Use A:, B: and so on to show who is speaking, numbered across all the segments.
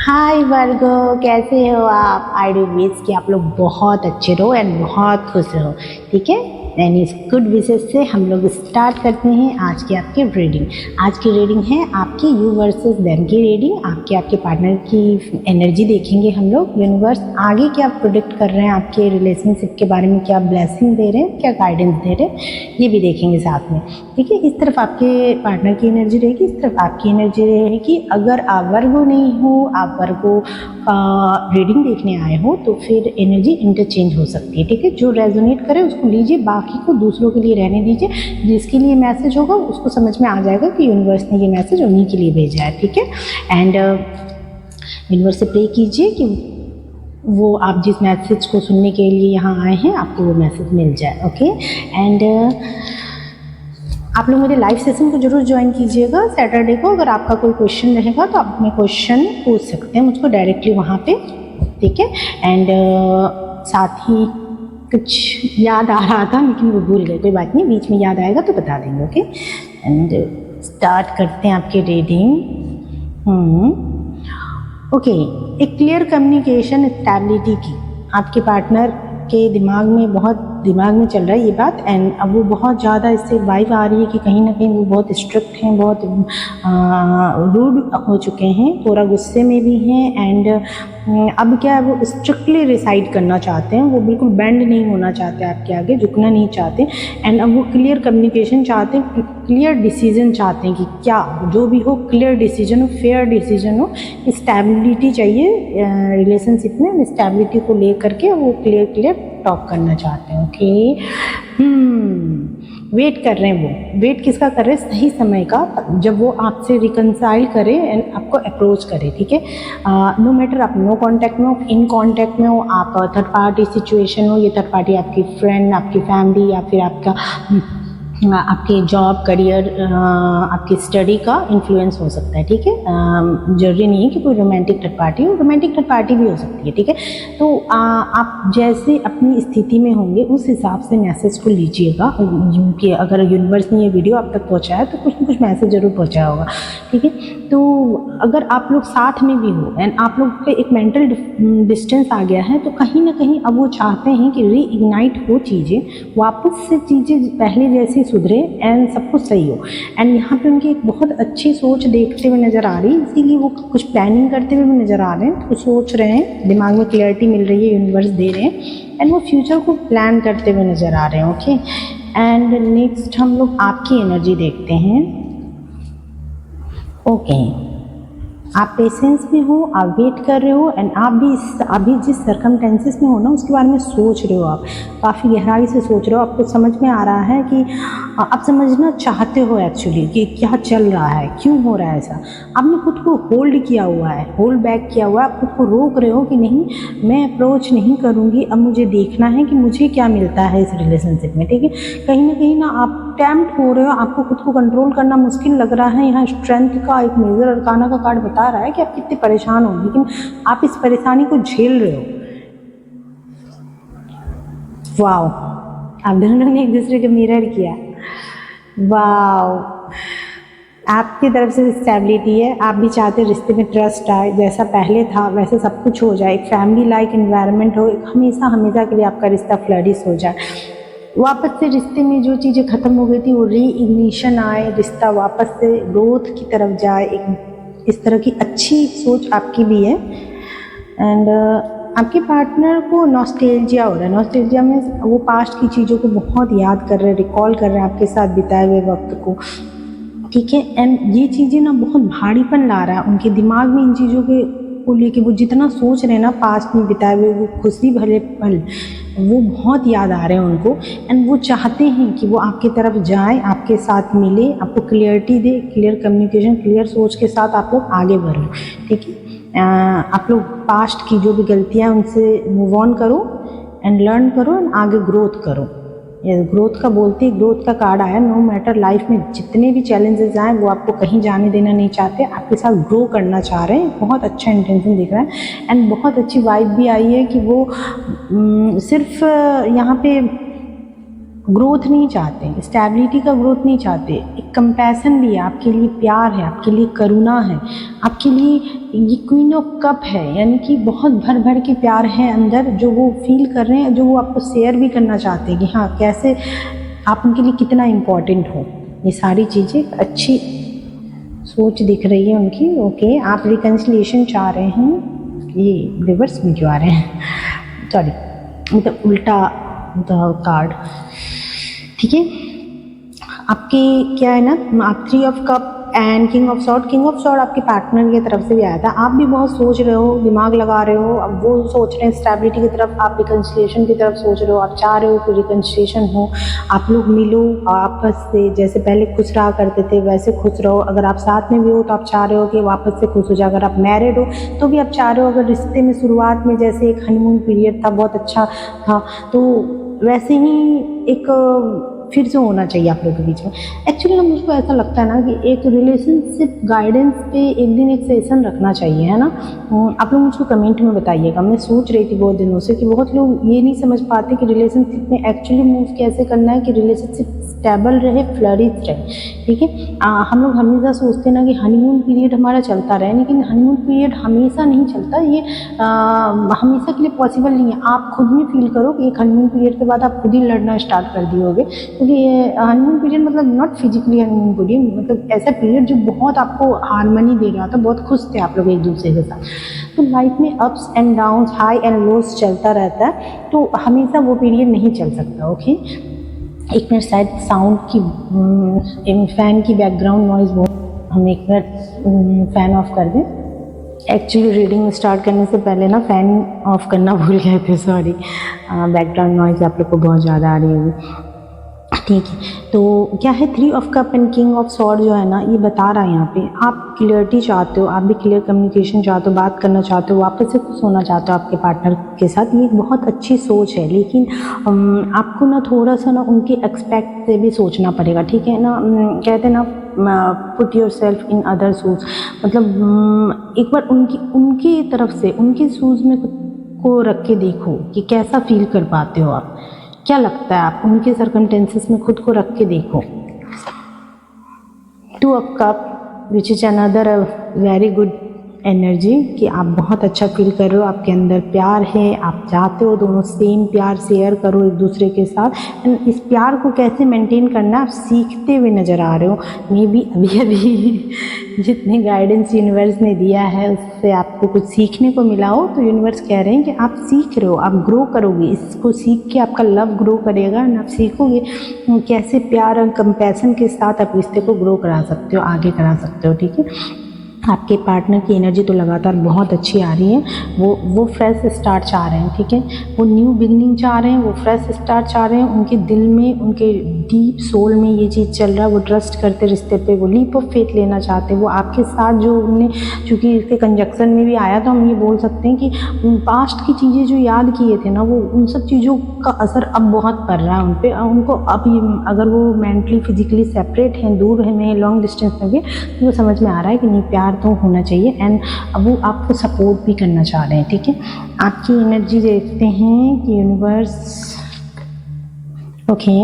A: हाय वर्गो, कैसे हो आप? आई डू विश कि आप लोग बहुत अच्छे रहो एंड बहुत खुश रहो। ठीक है, एंड इस गुड विशेस से हम लोग स्टार्ट करते हैं आज की आपकी रीडिंग। आज की रीडिंग है आपकी यू वर्सेस देम की रीडिंग। आपके पार्टनर की एनर्जी देखेंगे हम लोग। यूनिवर्स आगे क्या प्रोडिक्ट कर रहे हैं आपके रिलेशनशिप के बारे में, क्या ब्लेसिंग दे रहे हैं, क्या गाइडेंस दे रहे हैं, ये भी देखेंगे साथ में। ठीक है, इस तरफ आपके पार्टनर की एनर्जी रहेगी, इस तरफ आपकी एनर्जी रहेगी। अगर आप वर्गो नहीं हो, आप वर्गो का रीडिंग देखने आए हो तो फिर एनर्जी इंटरचेंज हो सकती है। ठीक है, जो रेजोनेट करे उसको लीजिए, बाकी को दूसरों के लिए रहने दीजिए। जिसके लिए मैसेज होगा उसको समझ में आ जाएगा कि यूनिवर्स ने ये मैसेज उन्हीं के लिए भेजा है। ठीक है, एंड यूनिवर्स से प्रे कीजिए कि वो आप जिस मैसेज को सुनने के लिए यहाँ आए हैं आपको वो मैसेज मिल जाए। ओके, एंड आप लोग मेरे लाइव सेशन को जरूर ज्वाइन कीजिएगा सैटरडे को। अगर आपका कोई क्वेश्चन रहेगा तो आप अपने क्वेश्चन पूछ सकते हैं मुझको डायरेक्टली वहाँ पे। ठीक है, एंड साथ ही कुछ याद आ रहा था लेकिन वो भूल गए, कोई बात नहीं, बीच में याद आएगा तो बता देंगे। ओके, एंड स्टार्ट करते हैं आपकी रीडिंग। ओके, एक क्लियर कम्युनिकेशन स्टेबिलिटी की आपके पार्टनर के दिमाग में चल रहा है ये बात। एंड अब वो बहुत ज़्यादा इससे वाइब आ रही है कि कहीं ना कहीं वो बहुत स्ट्रिक्ट हैं, बहुत रूड हो चुके हैं, थोड़ा गुस्से में भी हैं। एंड अब क्या है, वो स्ट्रिक्टली रिसाइड करना चाहते हैं, वो बिल्कुल बेंड नहीं होना चाहते, आपके आगे झुकना नहीं चाहते। एंड अब वो क्लियर कम्युनिकेशन चाहते हैं, क्लियर डिसीजन चाहते हैं कि क्या जो भी हो क्लियर डिसीजन हो, फेयर डिसीजन हो। स्टेबिलिटी चाहिए रिलेशनशिप में, स्टेबिलिटी को लेकर के वो क्लियर टॉक करना चाहते हैं। ओके, वेट कर रहे हैं। वो वेट किसका कर रहे हैं? सही समय का, जब वो आपसे रिकंसाइल करे एंड आपको अप्रोच करे। ठीक है, नो मैटर आप नो कांटेक्ट में हो, इन कांटेक्ट में हो, आप थर्ड पार्टी सिचुएशन हो, ये थर्ड पार्टी आपकी फ्रेंड, आपकी फैमिली, या फिर आपके जॉब, करियर, आपकी स्टडी का इन्फ्लुएंस हो सकता है। ठीक है, जरूरी नहीं है कि कोई रोमांटिक थर्ड पार्टी हो, रोमांटिक थर्ड पार्टी भी हो सकती है। ठीक है, तो आप जैसे अपनी स्थिति में होंगे उस हिसाब से मैसेज को लीजिएगा। क्योंकि अगर यूनिवर्स ने ये वीडियो आप तक पहुंचाया तो कुछ ना कुछ मैसेज जरूर पहुंचाया होगा। ठीक है, तो अगर आप लोग साथ में भी हो एंड आप लोग पे एक मेंटल डिस्टेंस आ गया है तो कहीं ना कहीं अब वो चाहते हैं कि रीइग्नाइट हो चीज़ें, वापस से चीज़ें पहले जैसी सुधरे एंड सब कुछ सही हो। एंड यहाँ पे उनकी एक बहुत अच्छी सोच देखते हुए नज़र आ रही है, इसीलिए वो कुछ प्लानिंग करते हुए भी नज़र आ रहे हैं, कुछ सोच रहे हैं, दिमाग में क्लियरिटी मिल रही है, यूनिवर्स दे रहे हैं एंड वो फ्यूचर को प्लान करते हुए नज़र आ रहे हैं। ओके, एंड नेक्स्ट हम लोग आपकी एनर्जी देखते हैं। ओके, आप पेशेंस में हो, आप वेट कर रहे हो एंड आप भी अभी जिस सर्कमटेंसेस में हो ना उसके बारे में सोच रहे हो, आप काफ़ी गहराई से सोच रहे हो। आपको समझ में आ रहा है कि आप समझना चाहते हो एक्चुअली कि क्या चल रहा है, क्यों हो रहा है ऐसा। आपने खुद को होल्ड किया हुआ है, होल्ड बैक किया हुआ है, आप खुद को रोक रहे हो कि नहीं मैं अप्रोच नहीं करूँगी, अब मुझे देखना है कि मुझे क्या मिलता है इस रिलेशनशिप में। ठीक है, कहीं ना आप टेम्प्ट हो रहे हो, आपको खुद को कंट्रोल करना मुश्किल लग रहा है। यहाँ स्ट्रेंथ का एक मेजर अरकाना का कार्ड बता रहा है कि आप कितने परेशान हो, लेकिन आप इस परेशानी को झेल रहे हो। वाओ, आप दोनों ने एक दूसरे को मिरर किया। वाओ, आपकी तरफ से स्टेबिलिटी है, आप भी चाहते हैं रिश्ते में ट्रस्ट आए, जैसा पहले था वैसे सब कुछ हो जाए, एक फैमिली लाइक एनवायरनमेंट हो, हमेशा के लिए आपका रिश्ता फ्लरिश हो जाए, वापस से रिश्ते में जो चीज़ें ख़त्म हो गई थी वो रीइग्निशन आए, रिश्ता वापस से ग्रोथ की तरफ जाए। एक इस तरह की अच्छी सोच आपकी भी है। एंड आपके पार्टनर को नॉस्टैल्जिया हो रहा है। नॉस्टैल्जिया में वो पास्ट की चीज़ों को बहुत याद कर रहे हैं, रिकॉल कर रहे हैं आपके साथ बिताए हुए वक्त को। ठीक है, एंड ये चीज़ें ना बहुत भारीपन ला रहा है उनके दिमाग में, इन चीज़ों के को लेके वो जितना सोच रहे हैं ना पास्ट में बिताए हुए वो खुशी भरे पल, वो बहुत याद आ रहे हैं उनको। एंड वो चाहते हैं कि वो आपकी तरफ जाए, आपके साथ मिले, आपको क्लियरिटी दे, क्लियर कम्युनिकेशन, क्लियर सोच के साथ आप लोग आगे बढ़ो। ठीक है, आप लोग पास्ट की जो भी गलतियाँ उनसे मूव ऑन करो एंड लर्न करो एंड आगे ग्रोथ करो। ये ग्रोथ का बोलते, ग्रोथ का कार्ड आया। नो मैटर लाइफ में जितने भी चैलेंजेस आए वो आपको कहीं जाने देना नहीं चाहते, आपके साथ ग्रो करना चाह रहे हैं। बहुत अच्छा इंटेंशन दिख रहा है एंड बहुत अच्छी वाइब भी आई है कि वो सिर्फ यहाँ पे ग्रोथ नहीं चाहते, स्टेबिलिटी का ग्रोथ नहीं चाहते, एक कंपैशन भी है, आपके लिए प्यार है, आपके लिए करुणा है, आपके लिए ये क्वीन ऑफ कप है, यानी कि बहुत भर भर के प्यार है अंदर जो वो फील कर रहे हैं, जो वो आपको शेयर भी करना चाहते हैं कि हाँ कैसे आप उनके लिए कितना इम्पोर्टेंट हो। ये सारी चीज़ें अच्छी सोच दिख रही है उनकी। ओके, आप रिकन्सिलिएशन चाह रहे हैं, ये रिवर्स में क्यों आ रहे हैं, सॉरी मतलब उल्टा कार्ड, ठीक है। आपके क्या है ना, आप 3 of cup and king of sword आपके पार्टनर की तरफ से भी आया था। आप भी बहुत सोच रहे हो, दिमाग लगा रहे हो, अब वो सोच रहे हैं स्टेबिलिटी की तरफ, आप रिकन्सिलिएशन की तरफ सोच रहे हो, आप चाह रहे हो कि रिकन्सिलिएशन हो, आप लोग मिलो आपस से, जैसे पहले खुश रहा करते थे वैसे खुश रहो। अगर आप साथ में भी हो तो आप चाह रहे हो कि वापस से खुश हो जाए। अगर आप मैरिड हो तो भी आप चाह रहे हो, अगर रिश्ते में शुरुआत में जैसे एक हनीमून पीरियड था बहुत अच्छा था, तो वैसे ही एक फिर से होना चाहिए आप लोगों के बीच में। एक्चुअली ना मुझको ऐसा लगता है ना कि एक रिलेशनशिप गाइडेंस पे एक दिन एक सेशन रखना चाहिए, है ना। आप लोग मुझको कमेंट में बताइएगा। मैं सोच रही थी बहुत दिनों से कि बहुत लोग ये नहीं समझ पाते कि रिलेशनशिप में एक्चुअली मूव कैसे करना है कि रिलेशनशिप स्टेबल रहे, फ्लरिश रहे, ठीक है। हम लोग हमेशा सोचते हैं ना कि हनीमून पीरियड हमारा चलता रहे, लेकिन हनीमून पीरियड हमेशा नहीं चलता, ये हमेशा के लिए पॉसिबल नहीं है। आप खुद भी फील करो कि एक हनीमून पीरियड के बाद आप खुद ही लड़ना स्टार्ट कर दिए, क्योंकि ये हनीमून पीरियड मतलब नॉट फिजिकली हनीमून पीरियड, मतलब ऐसा पीरियड जो बहुत आपको हार्मनी दे रहा था, बहुत खुश थे आप लोग एक दूसरे के साथ। तो लाइफ में ups and downs, high and lows चलता रहता है, तो हमेशा वो पीरियड नहीं चल सकता। ओके, एक मिनट, शायद साउंड की फ़ैन की बैकग्राउंड नॉइज़ बहुत, हम एक मिनट फ़ैन ऑफ कर दें। एक्चुअली रीडिंग स्टार्ट करने से पहले ना फ़ैन ऑफ करना भूल गए थे, सॉरी। बैकग्राउंड नॉइज़ आप लोग को बहुत ज़्यादा आ रही होगी, ठीक है। तो क्या है, 3 of cup and king of sword जो है ना, ये बता रहा है यहाँ पे आप क्लियरिटी चाहते हो, आप भी क्लियर कम्युनिकेशन चाहते हो, बात करना चाहते हो, वापस से खुश होना चाहते हो आपके पार्टनर के साथ। ये एक बहुत अच्छी सोच है, लेकिन आपको ना थोड़ा सा ना उनके एक्सपेक्ट से भी सोचना पड़ेगा, ठीक है ना। कहते हैं ना, put your self in other shoes, मतलब एक बार उनकी तरफ से उनके शूज़ में को रख के देखो कि कैसा फील कर पाते हो आप, क्या लगता है आप उनके सर्कमस्टेंसेस में खुद को रख के देखो। 2 of cup which is another very good energy कि आप बहुत अच्छा फील कर रहे हो, आपके अंदर प्यार है, आप चाहते हो दोनों सेम प्यार शेयर करो एक दूसरे के साथ। एंड इस प्यार को कैसे मेंटेन करना आप सीखते हुए नज़र आ रहे हो। मे बी अभी अभी जितने गाइडेंस यूनिवर्स ने दिया है उससे आपको कुछ सीखने को मिला हो, तो यूनिवर्स कह रहे हैं कि आप सीख रहे हो, आप ग्रो करोगे, इसको सीख के आपका लव ग्रो करेगा एंड आप सीखोगे कैसे प्यार और कंपैशन के साथ आप रिश्ते को ग्रो करा सकते हो, आगे करा सकते हो, ठीक है। आपके पार्टनर की एनर्जी तो लगातार बहुत अच्छी आ रही है, वो फ्रेश स्टार्ट चाह रहे हैं, ठीक है। वो न्यू बिगनिंग चाह रहे हैं, वो फ्रेश स्टार्ट चाह रहे हैं। उनके दिल में, उनके डीप सोल में ये चीज़ चल रहा है, वो ट्रस्ट करते रिश्ते पे, वो लीप ऑफ फेथ लेना चाहते हैं। वो आपके साथ जो उन्हें, चूँकि इसके कंजक्शन में भी आया, तो हम ये बोल सकते हैं कि पास्ट की चीज़ें जो याद किए थे ना, वो उन सब चीज़ों का असर अब बहुत पड़ रहा है उन पर। उनको अब अगर वो मेंटली फिजिकली सेपरेट हैं, दूर में, लॉन्ग डिस्टेंस में भी, तो वो समझ में आ रहा है कि नहीं, प्यार तो होना चाहिए। एंड वो आपको सपोर्ट भी करना चाह रहे हैं, ठीक है। आपकी एनर्जी देखते हैं कि यूनिवर्स, ओके,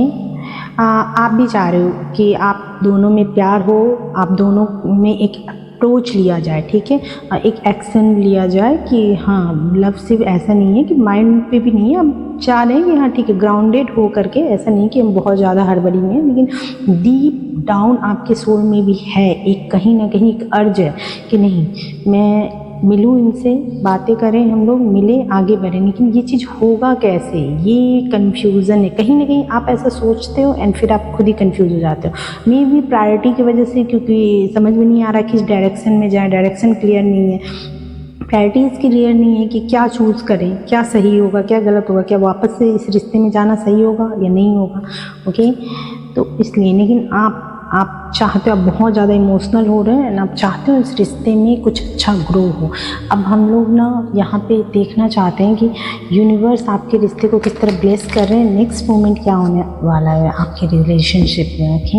A: आप भी चाह रहे हो कि आप दोनों में प्यार हो, आप दोनों में एक अप्रोच लिया जाए, ठीक है, एक एक्शन लिया जाए कि हाँ, लव सिर्फ ऐसा नहीं है कि माइंड पे भी नहीं है, हम चाह रहे हैं कि हाँ ठीक है, ग्राउंडेड हो करके, ऐसा नहीं कि हम बहुत ज़्यादा हड़बड़ी में हैं, लेकिन डीप डाउन आपके सोल में भी है एक कहीं ना कहीं एक अर्ज है कि नहीं, मैं मिलूँ इनसे, बातें करें, हम लोग मिले, आगे बढ़ें। लेकिन ये चीज़ होगा कैसे, ये कन्फ्यूज़न है, कहीं ना कहीं आप ऐसा सोचते हो एंड फिर आप खुद ही कन्फ्यूज़ हो जाते हो। मे बी प्रायोरिटी की वजह से, क्योंकि समझ में नहीं आ रहा किस डायरेक्शन में जाए, डायरेक्शन क्लियर नहीं है, प्रायोरिटीज़ क्लियर नहीं है कि क्या चूज़ करें, क्या सही होगा, क्या गलत होगा, क्या वापस से इस रिश्ते में जाना सही होगा या नहीं होगा। ओके, तो इसलिए, लेकिन आप चाहते हो, आप बहुत ज़्यादा इमोशनल हो रहे हैं, आप चाहते हो इस रिश्ते में कुछ अच्छा ग्रो हो। अब हम लोग ना यहाँ पे देखना चाहते हैं कि यूनिवर्स आपके रिश्ते को किस तरह ब्लेस कर रहे हैं, नेक्स्ट मोमेंट क्या होने वाला है आपके रिलेशनशिप में। ओके,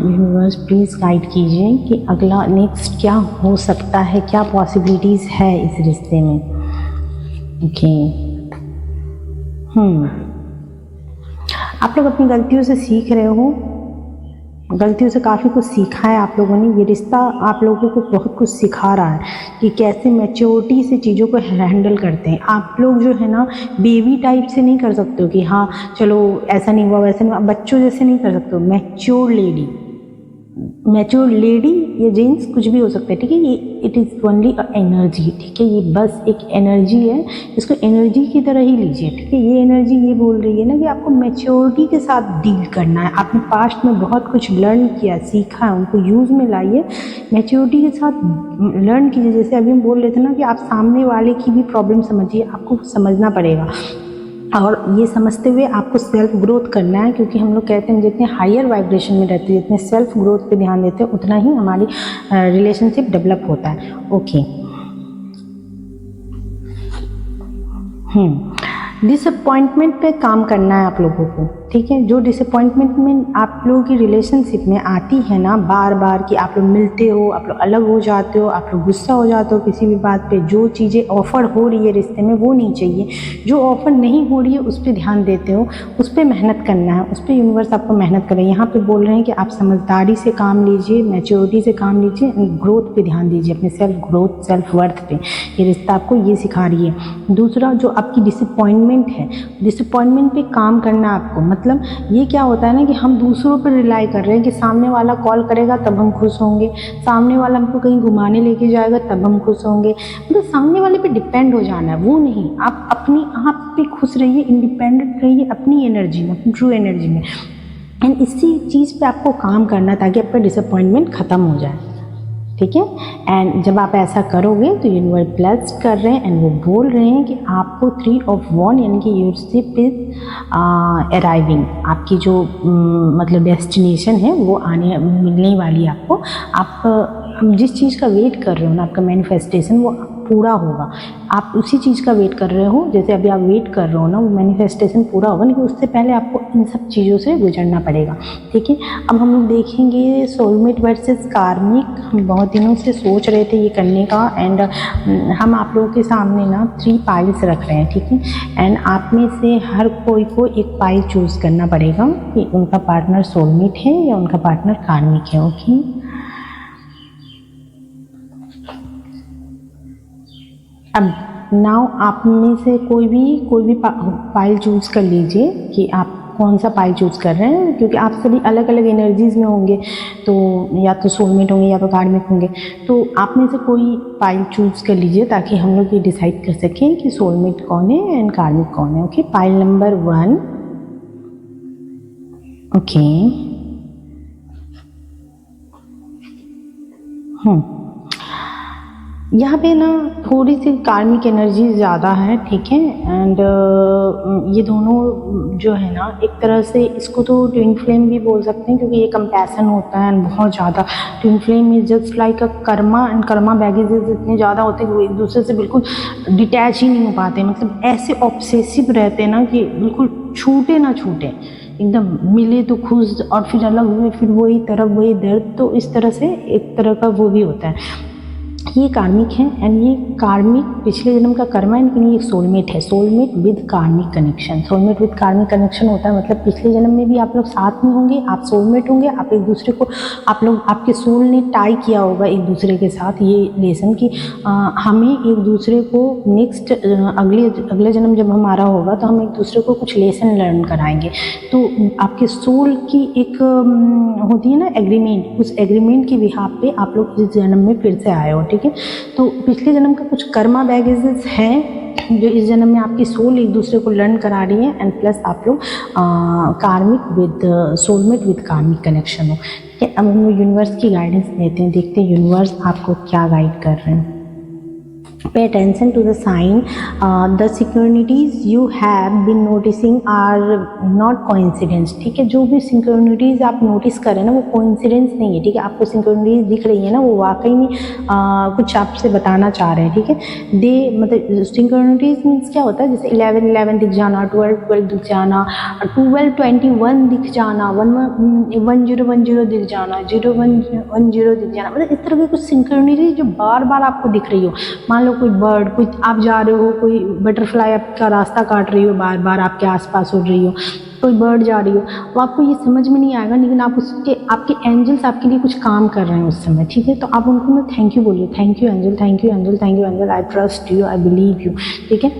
A: यूनिवर्स प्लीज़ गाइड कीजिए कि अगला नेक्स्ट क्या हो सकता है, क्या पॉसिबिलिटीज़ है इस रिश्ते में। ओके, आप लोग अपनी गलतियों से सीख रहे हो, गलतियों से काफ़ी कुछ सीखा है आप लोगों ने। ये रिश्ता आप लोगों को बहुत कुछ सिखा रहा है कि कैसे मैच्योरिटी से चीज़ों को हैंडल करते हैं। आप लोग जो है ना बेबी टाइप से नहीं कर सकते हो कि हाँ चलो ऐसा नहीं हुआ वैसा नहीं हुआ, बच्चों जैसे नहीं कर सकते हो। मैच्योर लेडी या जेंट्स कुछ भी हो सकता है, ठीक है। ये it is only a energy, ठीक है। ये बस एक एनर्जी है, इसको एनर्जी की तरह ही लीजिए, ठीक है। ये एनर्जी ये बोल रही है ना कि आपको मैच्योरिटी के साथ डील करना है। आपने पास्ट में बहुत कुछ लर्न किया, सीखा है, उनको यूज़ में लाइए, मैच्योरिटी के साथ लर्न कीजिए। जैसे अभी हम बोल रहे थे ना कि आप सामने वाले की भी प्रॉब्लम समझिए, आपको समझना पड़ेगा और ये समझते हुए आपको सेल्फ ग्रोथ करना है, क्योंकि हम लोग कहते हैं जितने हायर वाइब्रेशन में रहते हैं, जितने सेल्फ ग्रोथ पे ध्यान देते हैं, उतना ही हमारी रिलेशनशिप डेवलप होता है। ओके। डिसअपॉइंटमेंट पे काम करना है आप लोगों को, ठीक है। जो डिसअपॉइंटमेंट में आप लोगों की रिलेशनशिप में आती है ना बार बार, कि आप लोग मिलते हो, आप लोग अलग हो जाते हो, आप लोग गुस्सा हो जाते हो किसी भी बात पे, जो चीज़ें ऑफर हो रही है रिश्ते में वो नहीं चाहिए। जो ऑफर नहीं हो रही है उस पर ध्यान देते हो, उस पर मेहनत करना है, उस पर यूनिवर्स आपको मेहनत करे। यहाँ पे बोल रहे हैं कि आप समझदारी से काम लीजिए, मैच्योरिटी से काम लीजिए, ग्रोथ पे ध्यान दीजिए, अपने सेल्फ ग्रोथ, सेल्फ वर्थ पे। ये रिश्ता आपको ये सिखा रही है। दूसरा, जो आपकी डिसअपॉइंटमेंट है, डिसअपॉइंटमेंट पे काम करना आपको। मतलब ये क्या होता है ना कि हम दूसरों पर रिलाई कर रहे हैं कि सामने वाला कॉल करेगा तब हम खुश होंगे, सामने वाला हमको कहीं घुमाने लेके जाएगा तब हम खुश होंगे। मतलब सामने वाले पे डिपेंड हो जाना है, वो नहीं। आप अपनी आप पे खुश रहिए, इंडिपेंडेंट रहिए अपनी एनर्जी में, अपनी ट्रू एनर्जी में। एंड इसी चीज़ पे आपको काम करना है ताकि आपका डिसअपॉइंटमेंट ख़त्म हो जाए, ठीक है। एंड जब आप ऐसा करोगे तो यूनिवर्स ब्लेस कर रहे हैं एंड वो बोल रहे हैं कि आपको 3 ऑफ वन यानी कि योर शिप इज अराइविंग, आपकी जो मतलब डेस्टिनेशन है वो आने मिलने वाली है आपको। आप जिस चीज़ का वेट कर रहे हो ना, आपका मैनिफेस्टेशन वो पूरा होगा। आप उसी चीज़ का वेट कर रहे हो, जैसे अभी आप वेट कर रहे हो ना, वो मैनिफेस्टेशन पूरा होगा, लेकिन उससे पहले आपको इन सब चीज़ों से गुजरना पड़ेगा, ठीक है। अब हम लोग देखेंगे सोलमेट वर्सेस कार्मिक। हम बहुत दिनों से सोच रहे थे ये करने का, एंड हम आप लोगों के सामने ना 3 पाइल्स रख रहे हैं, ठीक है। एंड आप में से हर कोई को एक पाइल चूज़ करना पड़ेगा कि उनका पार्टनर सोलमेट है या उनका पार्टनर कार्मिक है, ओके। अब नाउ आप में से कोई भी पाइल चूज़ कर लीजिए कि आप कौन सा पाइल चूज़ कर रहे हैं, क्योंकि आप सभी अलग अलग एनर्जीज़ में होंगे, तो या तो सोलमेट होंगे या तो कार्मिक होंगे। तो आप में से कोई पाइल चूज़ कर लीजिए ताकि हम लोग ये डिसाइड कर सकें कि सोलमेट कौन है एंड कार्मिक कौन है, ओके। Pile number 1, okay. यहाँ पे ना थोड़ी सी कार्मिक एनर्जी ज़्यादा है, ठीक है। एंड ये दोनों जो है ना, एक तरह से इसको तो ट्विन फ्लेम भी बोल सकते हैं, क्योंकि ये कंपैशन होता है एंड बहुत ज़्यादा। Twin flame is just like a Karma, and Karma baggages इतने ज़्यादा होते हैं कि वो एक दूसरे से बिल्कुल डिटैच ही नहीं हो पाते। मतलब ऐसे ऑब्सेसिव रहते हैं ना कि बिल्कुल छूटे ना छूटे, एकदम मिले तो खुश और फिर अलग हुए, फिर वही तरफ वही दर्द। तो इस तरह से एक तरह का वो भी होता है। ये कार्मिक है एंड ये कार्मिक पिछले जन्म का कर्मा है, लेकिन ये सोलमेट है। Soulmate with karmic connection, soulmate with karmic connection होता है मतलब पिछले जन्म में भी आप लोग साथ में होंगे, आप सोलमेट होंगे, आप एक दूसरे को, आप लोग, आपके सोल ने टाई किया होगा एक दूसरे के साथ ये लेसन कि हमें एक दूसरे को नेक्स्ट अगले जन्म जब हमारा होगा तो हम एक दूसरे को कुछ लेसन लर्न कराएंगे। तो आपके सोल की एक होती है ना एग्रीमेंट, उस एग्रीमेंट के बिहाफ पे आप लोग इस जन्म में फिर से आए हो, ठीक है। तो पिछले जन्म का कुछ कर्मा बैगेजेस हैं जो इस जन्म में आपकी सोल एक दूसरे को लर्न करा रही है, एंड प्लस आप लोग कार्मिक with soulmate with karmic connection हो, ठीक है। अब हम लोग यूनिवर्स की गाइडेंस लेते हैं, देखते हैं यूनिवर्स आपको क्या गाइड कर रहे हैं। Pay attention to the sign. The synchronicities you have been noticing are not coincidence, ठीक है। जो भी synchronicities आप नोटिस कर रहे हैं ना वो कोइंसिडेंस नहीं है, ठीक है। आपको synchronicities दिख रही है ना, वो वाकई में कुछ आपसे बताना चाह रहे हैं, ठीक है। दे मतलब synchronicities मीन्स क्या होता है, जैसे 11 दिख जाना, 12 दिख जाना, 12 दिख जाना, 10 दिख जाना, 0110 दिख जाना। मतलब इस तरह की कुछ synchronicities जो बार बार आपको दिख रही हो। मान लो कोई बर्ड, कोई आप जा रहे हो, कोई बटरफ्लाई आपका रास्ता काट रही हो, बार बार आपके आसपास उड़ रही हो, कोई बर्ड जा रही हो, वो आपको ये समझ में नहीं आएगा, लेकिन आप उसके आपके एंजल्स आपके लिए कुछ काम कर रहे हैं उस समय, ठीक है। तो आप उनको ना थैंक यू बोलिए, thank you angel, thank you angel, thank you angel, I trust you, I believe you, ठीक है।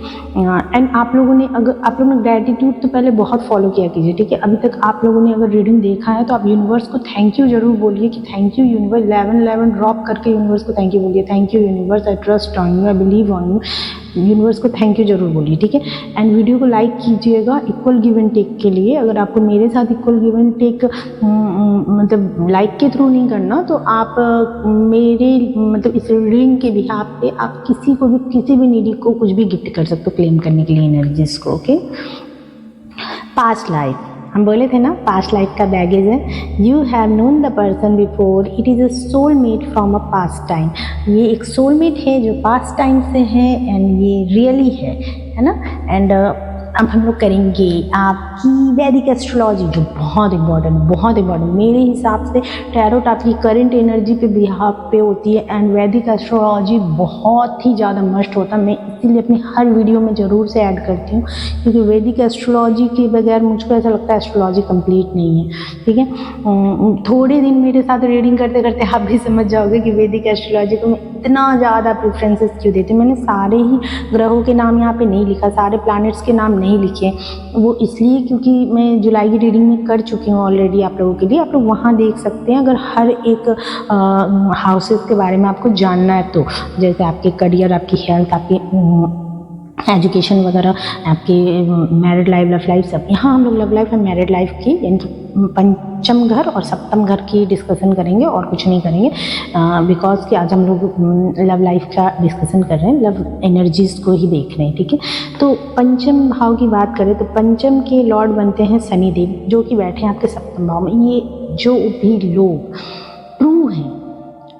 A: एंड आप लोगों ने अगर आप लोगों ने ग्रेटिट्यूड तो पहले बहुत फॉलो किया कीजिए, ठीक है। अभी तक आप लोगों ने अगर रीडिंग देखा है तो आप यूनिवर्स को थैंक यू जरूर बोलिए कि थैंक यू यूनिवर्स, 11 ड्रॉप करके यूनिवर्स को थैंक यू बोलिए, thank you universe, I trust on you, I believe on you, universe को थैंक यू जरूर बोलिए, ठीक है। एंड वीडियो को लाइक कीजिएगा इक्वल गिव एंड टेक के लिए। अगर आपको मेरे साथ इक्वल गिव एंड टेक मतलब लाइक के थ्रू नहीं करना, तो आप मेरे मतलब इस रीडिंग के बिहाफ पे आप किसी को भी, किसी भी नीडी को कुछ भी गिफ्ट कर सकते हो क्लेम करने के लिए एनर्जीज को, ओके। पास्ट लाइफ, हम बोले थे ना पास्ट लाइफ का बैगेज है। You have known the person before, it is a soulmate from a past time. ये एक सोलमेट है जो पास्ट टाइम से है एंड ये रियली है ना। एंड अब हम लोग करेंगे आपकी वैदिक एस्ट्रोलॉजी, जो बहुत इंपॉर्टेंट मेरे हिसाब से। टैरोट आपकी करंट एनर्जी पे बिहाफ पे होती है एंड वैदिक एस्ट्रोलॉजी बहुत ही ज़्यादा मस्ट होता है। मैं इसीलिए अपनी हर वीडियो में ज़रूर से ऐड करती हूँ, क्योंकि वैदिक एस्ट्रोलॉजी के बगैर मुझको ऐसा लगता है एस्ट्रोलॉजी कंप्लीट नहीं है, ठीक है। थोड़े दिन मेरे साथ रीडिंग करते करते आप भी समझ जाओगे कि वैदिक एस्ट्रोलॉजी को मैं इतना ज़्यादा प्रेफरेंसेस क्यों देती हूँ। मैंने सारे ही ग्रहों के नाम यहाँ पे नहीं लिखा, सारे प्लैनेट्स के नाम नहीं लिखे, वो इसलिए क्योंकि मैं जुलाई की रीडिंग में कर चुकी हूँ ऑलरेडी आप लोगों के लिए। आप लोग वहाँ देख सकते हैं अगर हर एक हाउसेस के बारे में आपको जानना है तो, जैसे आपके करियर, आपकी हेल्थ, आपकी एजुकेशन वगैरह, आपके मैरिड लाइफ, लव लाइफ, सब। यहाँ हम लोग लव लाइफ और मैरिड लाइफ की यानी कि पंचम घर और सप्तम घर की डिस्कशन करेंगे और कुछ नहीं करेंगे, बिकॉज कि आज हम लोग लव लाइफ का डिस्कशन कर रहे हैं, लव एनर्जीज को ही देख रहे हैं, ठीक है। तो पंचम भाव की बात करें तो पंचम के लॉर्ड बनते हैं शनिदेव, जो कि बैठे हैं आपके सप्तम भाव में। ये जो भी लोग ट्रू हैं,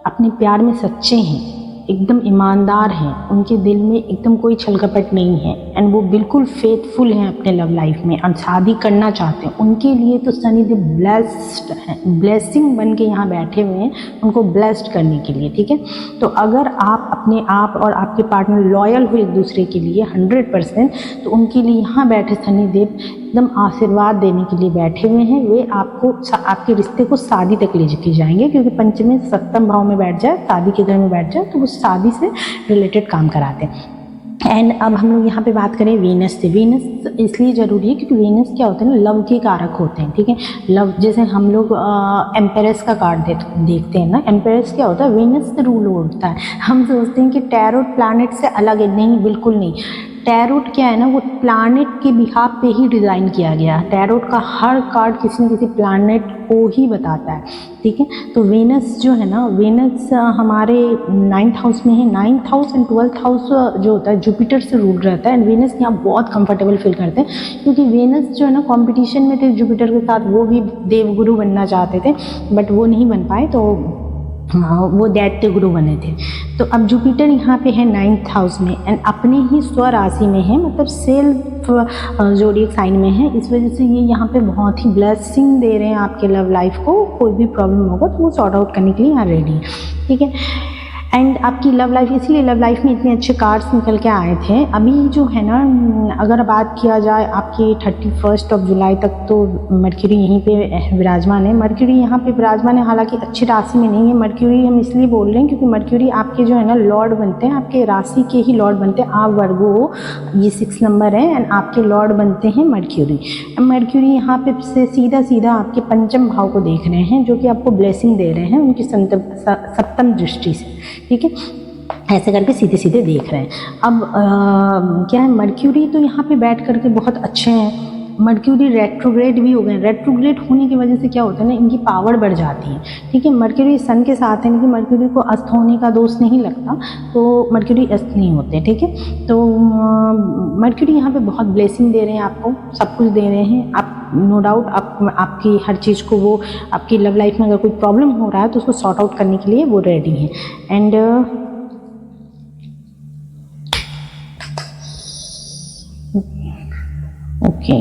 A: अपने प्यार में सच्चे हैं, एकदम ईमानदार हैं, उनके दिल में एकदम कोई छल कपट नहीं है एंड वो बिल्कुल फेथफुल हैं अपने लव लाइफ में और शादी करना चाहते हैं, उनके लिए तो शनिदेव ब्लेस्ड हैं, ब्लेसिंग बन के यहाँ बैठे हुए हैं उनको ब्लेस्ड करने के लिए, ठीक है। तो अगर आप अपने आप और आपके पार्टनर लॉयल हो एक दूसरे के लिए 100%, तो उनके लिए यहाँ बैठे शनिदेव एकदम आशीर्वाद देने के लिए बैठे हुए हैं। वे आपको आपके रिश्ते को शादी तक ले के जाएंगे, क्योंकि पंचमी सप्तम भाव में बैठ जाए, शादी के घर में बैठ जाए, तो वो शादी से रिलेटेड काम कराते हैं। एंड अब हम लोग यहाँ पे बात करें वीनस से। वीनस इसलिए ज़रूरी है क्योंकि वीनस क्या होता है ना, लव के कारक होते हैं, ठीक है। लव, जैसे हम लोग एम्पेरेस का कार्ड देखते हैं ना, एम्पेरेस क्या होता है, वीनस से रूल होता है। हम सोचते हैं कि टैरोट प्लैनेट से अलग है, नहीं, बिल्कुल नहीं। टैरोट क्या है ना, वो प्लैनेट के बिहाफ पे ही डिज़ाइन किया गया है। टैरोट का हर कार्ड किसी न किसी प्लैनेट को ही बताता है, ठीक है। तो वेनस जो है ना, वेनस हमारे 9th हाउस में है। 9th house and 12th house जो होता है जुपिटर से रूल रहता है एंड वेनस यहाँ बहुत कंफर्टेबल फील करते हैं, क्योंकि वेनस जो है ना कंपटीशन में थे जुपिटर के साथ, वो भी देवगुरु बनना चाहते थे बट वो नहीं बन पाए, तो वो दैत्य गुरु बने थे। तो अब जुपिटर यहाँ पे है 9th हाउस में एंड अपने ही स्वराशि में है, मतलब सेल्फ ज़ोडिएक साइन में है। इस वजह से ये यहाँ पे बहुत ही ब्लेसिंग दे रहे हैं आपके लव लाइफ को। कोई भी प्रॉब्लम होगा तो वो सॉर्ट आउट करने के लिए यहाँ रेडी है, ठीक है। एंड आपकी लव लाइफ, इसलिए लव लाइफ में इतने अच्छे कार्ड्स निकल के आए थे। अभी जो है ना, अगर बात किया जाए आपके 31 जुलाई तक, तो मर्क्यूरी यहीं पे विराजमान है। मर्क्यूरी यहाँ पे विराजमान है, हालांकि अच्छी राशि में नहीं है। मर्क्यूरी हम इसलिए बोल रहे हैं क्योंकि मर्क्यूरी आपके जो है ना लॉर्ड बनते हैं, आपके राशि के ही लॉर्ड बनते हैं। आप वर्गो हो, ये 6 नंबर है एंड आपके लॉर्ड बनते हैं मर्क्यूरी। मर्क्यूरी यहाँ पे से सीधा आपके पंचम भाव को देख रहे हैं, जो कि आपको ब्लेसिंग दे रहे हैं उनकी सप्तम दृष्टि से, ठीक है। ऐसे करके सीधे सीधे देख रहे हैं। अब क्या है, मर्क्यूरी तो यहाँ पे बैठ करके बहुत अच्छे हैं। मर्क्यूरी रेट्रोग्रेड भी हो गए। रेट्रोग्रेड होने की वजह से क्या होता है ना, इनकी पावर बढ़ जाती है, ठीक है। मर्क्यूरी सन के साथ है, लेकिन मर्क्यूरी को अस्त होने का दोष नहीं लगता, तो मर्क्यूरी अस्त नहीं होते, ठीक है। तो मर्क्यूरी यहाँ पे बहुत ब्लेसिंग दे रहे हैं, आपको सब कुछ दे रहे हैं। आप नो डाउट आपकी हर चीज़ को, वो आपकी लव लाइफ में अगर कोई प्रॉब्लम हो रहा है तो उसको सॉर्ट आउट करने के लिए वो रेडी है। एंड ओके,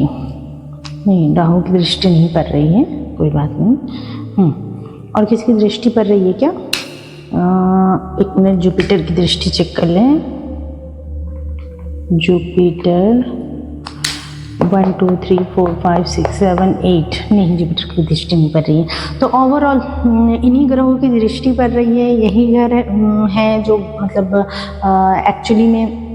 A: नहीं, राहु की दृष्टि नहीं पड़ रही है, कोई बात नहीं। और किसकी दृष्टि पड़ रही है क्या? एक मिनट, जुपिटर की दृष्टि चेक कर लें। जुपिटर 1 2 3 4 5 6 7 8 नहीं, जुपिटर की दृष्टि नहीं पड़ रही है। तो ओवरऑल इन्हीं ग्रहों की दृष्टि पड़ रही है, यही घर है जो मतलब एक्चुअली में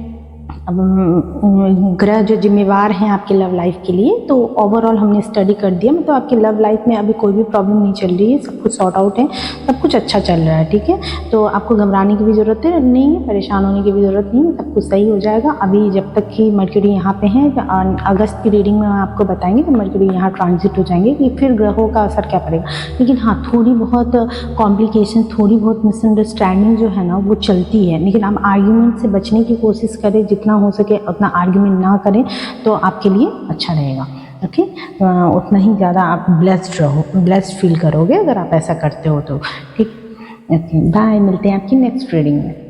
A: ग्रह जो जिम्मेवार हैं आपके लव लाइफ के लिए। तो ओवरऑल हमने स्टडी कर दिया, मतलब आपके लव लाइफ में अभी कोई भी प्रॉब्लम नहीं चल रही है, सब कुछ सॉर्ट आउट है, सब कुछ अच्छा चल रहा है, ठीक है। तो आपको घबराने की भी ज़रूरत नहीं है, परेशान होने की भी ज़रूरत नहीं है, सब कुछ सही हो जाएगा। अभी जब तक कि मर्क्यूरी यहाँ पे है, अगस्त की रीडिंग में आपको बताएंगे कि मर्क्यूरी यहाँ ट्रांजिट हो जाएंगे कि फिर ग्रहों का असर क्या पड़ेगा। लेकिन हाँ, थोड़ी बहुत कॉम्प्लिकेशन, थोड़ी बहुत मिसअंडरस्टैंडिंग जो है ना वो चलती है, लेकिन आप आर्ग्यूमेंट से बचने की कोशिश करें, जितना हो सके उतना आर्ग्यूमेंट ना करें तो आपके लिए अच्छा रहेगा। ओके, उतना ही ज़्यादा आप ब्लेस्ड फील करोगे अगर आप ऐसा करते हो तो, ठीक। ओके, बाय, मिलते हैं आपकी नेक्स्ट रीडिंग में।